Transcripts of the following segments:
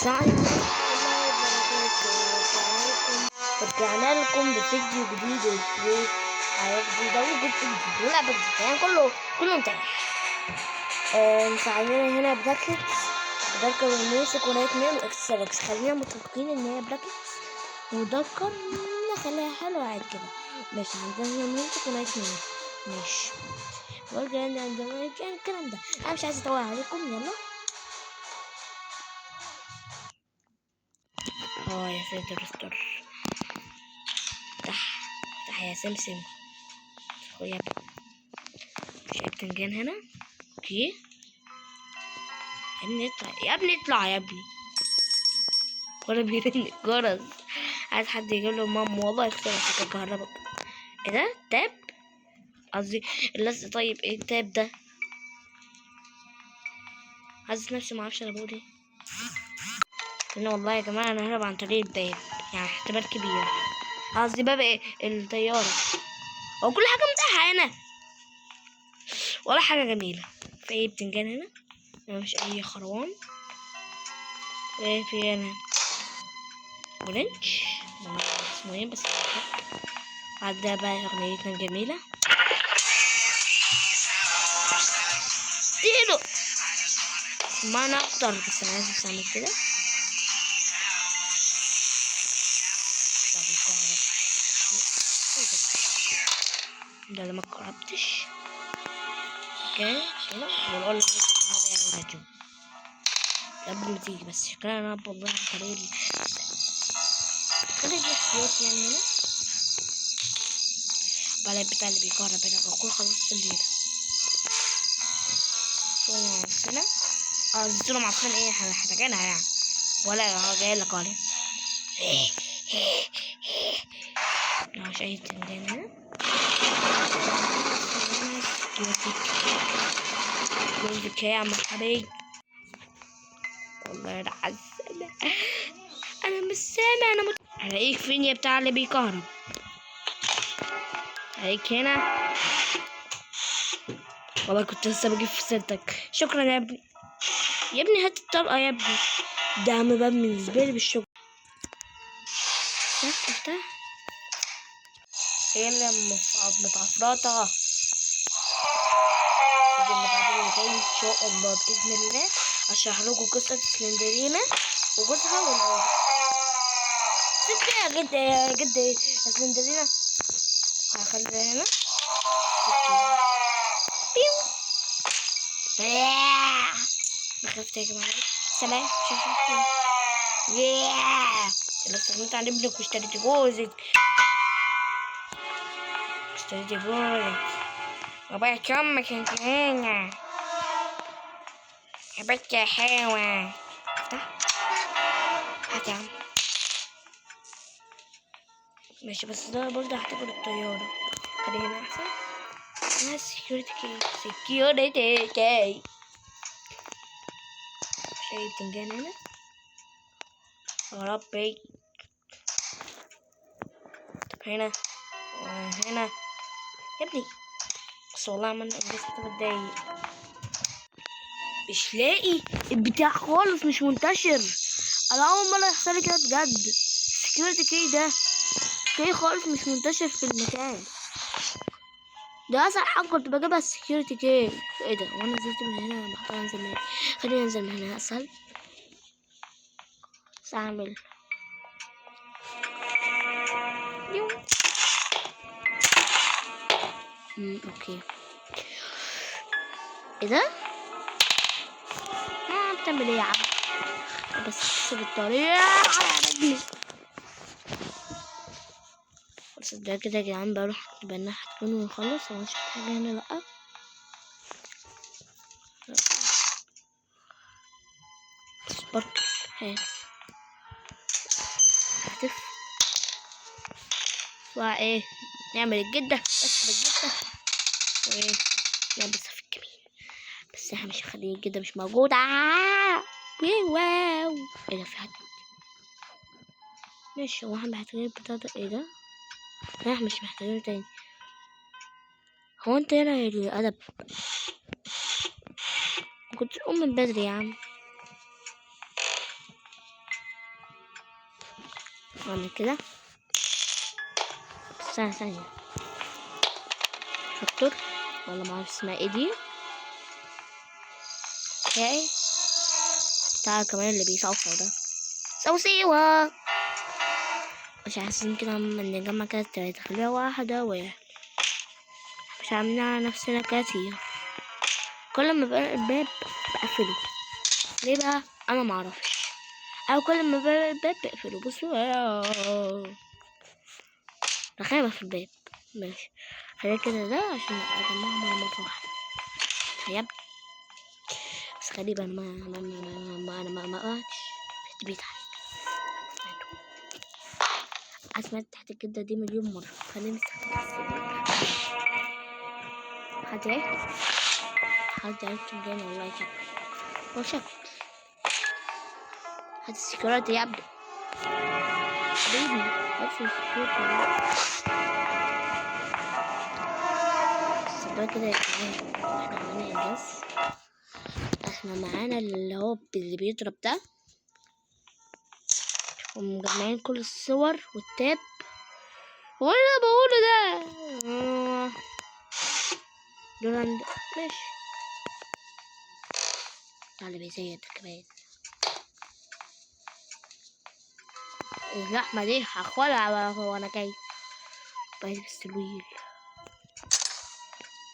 السلام عليكم ورحمة الله وبركاته. رجعنا لكم بفيديو جديد وحياة جديدة وجزء جديد ولعبة جديدة، يعني كله انتهى. مساعدين هنا براكتس ودكر ونمسك ونايت ميل واكستراكس. خلينا متفقين ان هي براكتس ودكر، نخليها حلوة عاد كده. ماشي، عندنا هنا نمسك ونايت ميل. ماشي، عندنا الكلام ده. انا مش عايزة اطول عليكم، يلا. يا ساتر استر. افتح يا سمسم. يا ابني، شايف فنجان هنا؟ اوكي يا ابني اطلع، يا ابني اطلع يا ابني. ولا بيرن الجرس، عايز حد يجيب له ماما والله يخسر الكهرباء. ايه ده؟ تاب قصدي اللزق. طيب ايه التاب ده؟ حاسس نفسي معرفش انا بقول ايه. انا والله يا جماعه انا هرب عن طريق الباب، يعني احتمال كبير. قصدي باب ايه؟ الطياره. هو كل حاجه متاحه هنا ولا حاجه جميله. في اي بتنجان هنا؟ مفيش اي خروان. ايه في هنا؟ ورنش اسمه ايه بس. عدى بقى اغنيتنا الجميله. اديله ما انا اكتر، بس انا عايز اعمل كده. طب الكهرباء ده اللي ما كهربتش. اوكي هنا ونقول له يا جو قبل ما تيجي، بس شكلها انا والله عن طريق خلي دي احتياط يعني. هنا بلاقي بتاع اللي بيكهرب هنا. بكون خلصت الليلة. صورة معفنة. دي صورة معفنة ايه؟ احنا محتاجينها يعني، ولا جاي لك عليه. مش اي تنجان هنا. يوزك يا عم حبيبي. والله انا حاسة انا مش سامع. انا هلاقيك فين يا بتاع اللي بيكهرب؟ هلاقيك هنا. والله كنت لسه بجيب في سيرتك. شكرا يا ابني. يا ابني هات الطلقة يا ابني. ده عم باب بالنسبة لي بالشغل. افتح ايه اللي متعفرطة. اللي بعد اللي جاي ان شاء الله باذن الله اشرح لكم قصة سلندرينا وجوزها والعود. ست يا جد يا جد سلندرينا. هخليها هنا. بيو. بخفت يا جماعة. سلام. شوفوا انا استغنيت عن ابنك واشتريت جوزك. وبعت امك انت هنا يا بنت يا حلوة. افتح. هات يا عم. ماشي، بس ده برضه هحتاج الطيارة. خلينا هنا احسن. سكيورتي كي. شايف بتنجان هنا يا ربي. طب هنا وهنا يا ابني. بس والله عملنا انجاز. بتضايق مش لاقي البتاع خالص، مش منتشر. انا اول مرة يحصل لي كده بجد. السكيورتي كي ده كي خالص مش منتشر في المكان ده. اسهل حاجة كنت بجيبها السكيورتي كي. ايه ده؟ وانا نزلت من هنا. انا محتاج انزل من هنا. خليني انزل من هنا اسهل. بس اعمل اوكي. ايه ده؟ ما بتعمل ايه يا عم؟ بس اكسب الطريق على رجلي. بس ده كده يا جدعان بروح بنا هتكون ونخلص. هو مش حاجة هنا؟ لأ. سبارك هات. هتف ايه؟ نعمل الجدة بس بالجدة وايه؟ نعمل صف الجميل. بس احنا مش هنخلي الجدة مش موجودة. واو. ايه ده؟ في حد ماشي. هو احنا محتاجين البتاع ده. ايه ده؟ لا احنا مش محتاجينه تاني. هو انت هنا يا الأدب؟ كنت تقوم من بدري يا عم. نعمل كده. استنى ثانية. شطر والله ما اعرف اسمها ايه دي. اوكي تعال كمان اللي بيصوصو ده صوصيوة. مش حاسين كده لما نجمع كده 3 خليها واحدة مش عاملين على نفسنا كتير. كل ما بقى الباب بقفله. ليه بقى؟ انا معرفش. او كل ما بقى الباب بقفله. بصوا انا خايفة في الباب. ماشي خليها كده ده عشان ابقى اجمعهم على مرة واحدة. يب بس غريبة انا ما قعدتش في البيت سمعت تحت الجدة دي مليون مرة. خليني حد ايه؟ حد عرفت الجامع والله شكل. هو شكل هات السكيورتي يا ابني. حبيبي هات السكيورتي. السباك كده يتعامل. احنا معانا انجاز. احنا معانا اللي هو اللي بيضرب ده. ومجمعين كل الصور والتاب. هو اللي انا بقوله ده دول عند ماشي. تعالى بيزيد كمان. اللحمة دي هاخدها وانا جاي. بلبس الويل.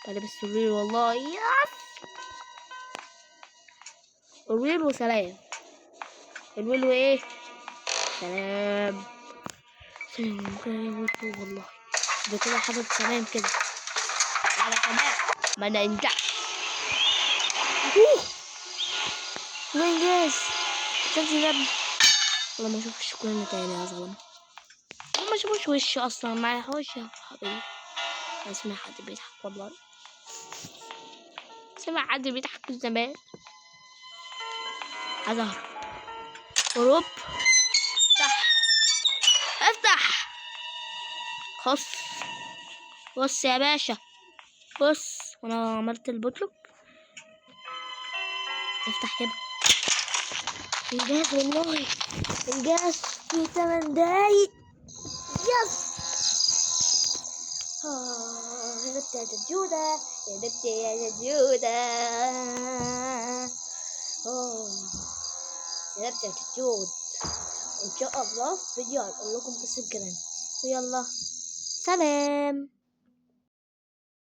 بلبس الويل والله. ياس الويل وسلام. الويل وايه؟ سلام. سلام كده والله. ده كده حاجة تمام كده. على كمان ما ننجح. وانجاز. تنزل يا ابني. والله ما اشوفش كلنا تاني يا ظلم. ما اشوفش وشي اصلا. ما يحوش يا حبيبي. اسمع حد بيضحك والله. سمع حد بيضحك من زمان. عايز اهرب. هروب. افتح. خص. بص يا باشا. بص وانا عملت البوتلوك. افتح يا ابني. انجاز والله. انجاز في 8 دقايق. يس. هربت يا جدودة. هربت يا جدودة. هربت يا جدود. وان شاء الله في فيديو هقول لكم قصة جيران. ويلا سلام.